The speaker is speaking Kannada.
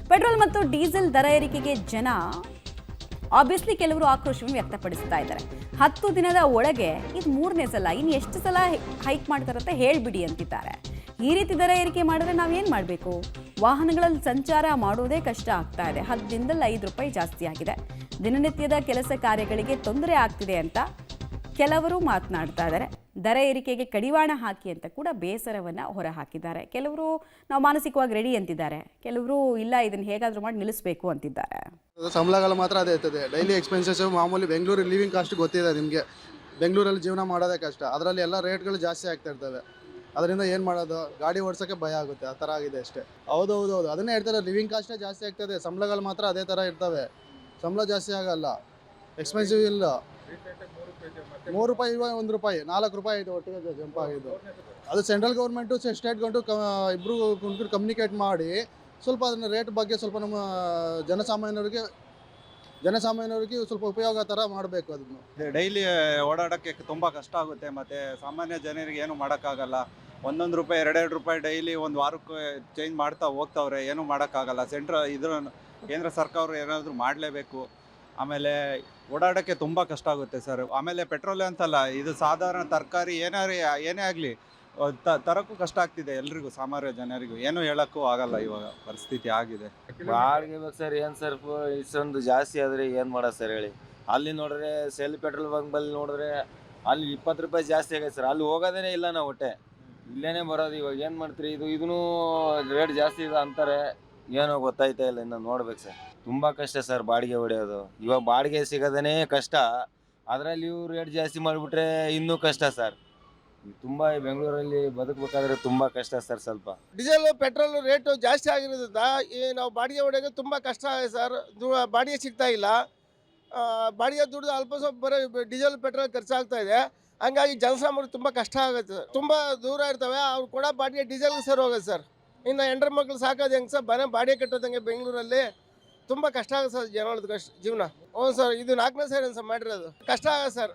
ಪೆಟ್ರೋಲ್ ಮತ್ತು ಡೀಸೆಲ್ ದರ ಏರಿಕೆಗೆ ಜನ ಆಬ್ವಿಯಸ್ಲಿ ಕೆಲವರು ಆಕ್ರೋಶವನ್ನು ವ್ಯಕ್ತಪಡಿಸ್ತಾ ಇದ್ದಾರೆ. 10 ದಿನದ ಒಳಗೆ ಇದು 3ನೇ ಸಲ, ಇನ್ನು ಎಷ್ಟು ಸಲ ಹೈಕ್ ಮಾಡ್ತಾರಂತ ಹೇಳ್ಬಿಡಿ ಅಂತಿದ್ದಾರೆ. ಈ ರೀತಿ ದರ ಏರಿಕೆ ಮಾಡಿದ್ರೆ ನಾವೇನು ಮಾಡಬೇಕು? ವಾಹನಗಳಲ್ಲಿ ಸಂಚಾರ ಮಾಡೋದೇ ಕಷ್ಟ ಆಗ್ತಾ ಇದೆ. 10 ದಿನದಲ್ಲಿ 5 ರೂಪಾಯಿ ಜಾಸ್ತಿ ಆಗಿದೆ. ದಿನನಿತ್ಯದ ಕೆಲಸ ಕಾರ್ಯಗಳಿಗೆ ತೊಂದರೆ ಆಗ್ತಿದೆ ಅಂತ ಕೆಲವರು ಮಾತನಾಡ್ತಾ ಇದ್ದಾರೆ. ದರ ಏರಿಕೆಗೆ ಕಡಿವಾಣ ಹಾಕಿ ಅಂತ ಕೂಡ ಬೇಸರವನ್ನು ಹೊರಹಾಕಿದ್ದಾರೆ. ಕೆಲವರು ನಾವು ಮಾನಸಿಕವಾಗಿ ರೆಡಿ ಅಂತಿದ್ದಾರೆ, ಕೆಲವರು ಇಲ್ಲ ಇದನ್ನು ಹೇಗಾದರೂ ಮಾಡಿ ನಿಲ್ಲಿಸಬೇಕು ಅಂತಿದ್ದಾರೆ. ಸಂಬಳಗಳು ಮಾತ್ರ ಅದೇ ಇರ್ತದೆ. ಡೈಲಿ ಎಕ್ಸ್ಪೆನ್ಸಸ್ ಮಾಮೂಲಿ ಬೆಂಗಳೂರು ಲಿವಿಂಗ್ ಕಾಸ್ಟ್ ಗೊತ್ತಿದೆ ನಿಮಗೆ. ಬೆಂಗಳೂರಲ್ಲಿ ಜೀವನ ಮಾಡೋದೇ ಕಷ್ಟ, ಅದರಲ್ಲಿ ಎಲ್ಲ ರೇಟ್ಗಳು ಜಾಸ್ತಿ ಆಗ್ತಾ ಇರ್ತವೆ. ಅದರಿಂದ ಏನು ಮಾಡೋದು, ಗಾಡಿ ಓಡಿಸೋಕ್ಕೆ ಭಯ ಆಗುತ್ತೆ, ಆ ಥರ ಆಗಿದೆ ಅಷ್ಟೇ. ಹೌದು ಅದನ್ನೇ ಹೇಳ್ತಾರೆ, ಲಿವಿಂಗ್ ಕಾಸ್ಟೇ ಜಾಸ್ತಿ ಆಗ್ತದೆ, ಸಂಬಳಗಳು ಮಾತ್ರ ಅದೇ ಥರ ಇರ್ತವೆ. ಸಂಬಳ ಜಾಸ್ತಿ ಆಗಲ್ಲ, ಎಕ್ಸ್ಪೆನ್ಸಿವ್ ಇಲ್ಲ. 3 ರೂಪಾಯಿ ಇವಾಗ 1 ರೂಪಾಯಿ 4 ರೂಪಾಯಿ ಆಯಿತು, ಒಟ್ಟಿಗೆ ಜಂಪ್ ಆಗಿದ್ದು. ಅದು ಸೆಂಟ್ರಲ್ ಗೌರ್ಮೆಂಟು ಸ್ಟೇಟ್ ಗೌರ್ಮೆಂಟು ಇಬ್ಬರು ಕುಂತು ಕಮ್ಯುನಿಕೇಟ್ ಮಾಡಿ ಸ್ವಲ್ಪ ಅದನ್ನ ರೇಟ್ ಬಗ್ಗೆ ಸ್ವಲ್ಪ ನಮ್ಮ ಜನಸಾಮಾನ್ಯರಿಗೆ ಸ್ವಲ್ಪ ಉಪಯೋಗ ಥರ ಮಾಡಬೇಕು. ಅದನ್ನು ಡೈಲಿ ಓಡಾಡೋಕ್ಕೆ ತುಂಬ ಕಷ್ಟ ಆಗುತ್ತೆ. ಮತ್ತು ಸಾಮಾನ್ಯ ಜನರಿಗೆ ಏನು ಮಾಡೋಕ್ಕಾಗಲ್ಲ. 1 ರೂಪಾಯಿ 2 ರೂಪಾಯಿ ಡೈಲಿ ಒಂದು ವಾರಕ್ಕೆ ಚೇಂಜ್ ಮಾಡ್ತಾ ಹೋಗ್ತಾವ್ರೆ, ಏನೂ ಮಾಡೋಕ್ಕಾಗಲ್ಲ. ಕೇಂದ್ರ ಸರ್ಕಾರ ಏನಾದರೂ ಮಾಡಲೇಬೇಕು. ಆಮೇಲೆ ಓಡಾಡೋಕ್ಕೆ ತುಂಬ ಕಷ್ಟ ಆಗುತ್ತೆ ಸರ್. ಆಮೇಲೆ ಪೆಟ್ರೋಲ್ ಅಂತಲ್ಲ, ಇದು ಸಾಧಾರಣ ತರಕಾರಿ ಏನೇ ಆಗಲಿ ತರೋಕ್ಕೂ ಕಷ್ಟ ಆಗ್ತಿದೆ ಎಲ್ರಿಗೂ, ಸಾಮಾನ್ಯ ಜನರಿಗೂ ಏನೂ ಹೇಳೋಕ್ಕೂ ಆಗಲ್ಲ. ಇವಾಗ ಪರಿಸ್ಥಿತಿ ಆಗಿದೆ. ಬಾಡಿಗೆ ಬೇಕು ಸರ್. ಏನು ಸರ್ ಇಷ್ಟೊಂದು ಜಾಸ್ತಿ ಆದರೆ ಏನು ಮಾಡೋದು ಸರ್ ಹೇಳಿ. ಅಲ್ಲಿ ನೋಡಿದ್ರೆ ಸೆಲ್ ಪೆಟ್ರೋಲ್ ಬಂಕ್ ಬಲ್ಲಿ ನೋಡಿದ್ರೆ ಅಲ್ಲಿ 20 ರೂಪಾಯಿ ಜಾಸ್ತಿ ಆಗೈತೆ ಸರ್. ಅಲ್ಲಿ ಹೋಗೋದೇ ಇಲ್ಲ ನಾವು ಹೊಟ್ಟೆ, ಇಲ್ಲೇ ಬರೋದು. ಇವಾಗ ಏನು ಮಾಡ್ತೀರಿ, ಇದೂ ರೇಟ್ ಜಾಸ್ತಿ ಇದೆ ಅಂತಾರೆ, ಏನೋ ಗೊತ್ತಾಯ್ತಾ ಇಲ್ಲ. ಇನ್ನು ನೋಡ್ಬೇಕು ಸರ್. ತುಂಬ ಕಷ್ಟ ಸರ್ ಬಾಡಿಗೆ ಹೊಡೆಯೋದು. ಇವಾಗ ಬಾಡಿಗೆ ಸಿಗೋದೇ ಕಷ್ಟ, ಅದರಲ್ಲಿ ಇವು ರೇಟ್ ಜಾಸ್ತಿ ಮಾಡಿಬಿಟ್ರೆ ಇನ್ನೂ ಕಷ್ಟ ಸರ್. ತುಂಬ ಬೆಂಗಳೂರಲ್ಲಿ ಬದುಕಬೇಕಾದ್ರೆ ತುಂಬ ಕಷ್ಟ ಸರ್. ಸ್ವಲ್ಪ ಡೀಸೆಲ್ ಪೆಟ್ರೋಲ್ ರೇಟು ಜಾಸ್ತಿ ಆಗಿರೋದ್ರಿಂದ ನಾವು ಬಾಡಿಗೆ ಹೊಡೆಯೋಕೆ ತುಂಬ ಕಷ್ಟ ಆಗಿದೆ ಸರ್. ಬಾಡಿಗೆ ಸಿಗ್ತಾ ಇಲ್ಲ. ಬಾಡಿಗೆ ದುಡ್ಡು ಅಲ್ಪ ಸ್ವಲ್ಪ ಬರೋ ಡೀಸೆಲ್ ಪೆಟ್ರೋಲ್ ಖರ್ಚಾಗ್ತಾ ಇದೆ. ಹಂಗಾಗಿ ಜನಸಾಮಾನ್ಯರು ತುಂಬ ಕಷ್ಟ ಆಗುತ್ತೆ. ತುಂಬ ದೂರ ಇರ್ತವೆ, ಅವ್ರು ಕೂಡ ಬಾಡಿಗೆ ಡೀಸೆಲ್ಗೆ ಸರ್ ಹೋಗುತ್ತೆ ಸರ್. ಇನ್ನು ಹೆಂಡ್ರ ಮಕ್ಳು ಸಾಕೋದು ಹೆಂಗೆ ಸರ್, ಬಾಡಿಗೆ ಕಟ್ಟೋದಂಗೆ ಬೆಂಗಳೂರಲ್ಲಿ ತುಂಬ ಕಷ್ಟ ಆಗುತ್ತೆ ಸರ್ ಜನಗಳದ್ದು ಜೀವನ. ಹ್ಞೂ ಸರ್, ಇದು 4ನೇ ಸರಿ ಸರ್ ಮಾಡಿರೋದು. ಕಷ್ಟ ಆಗುತ್ತೆ ಸರ್.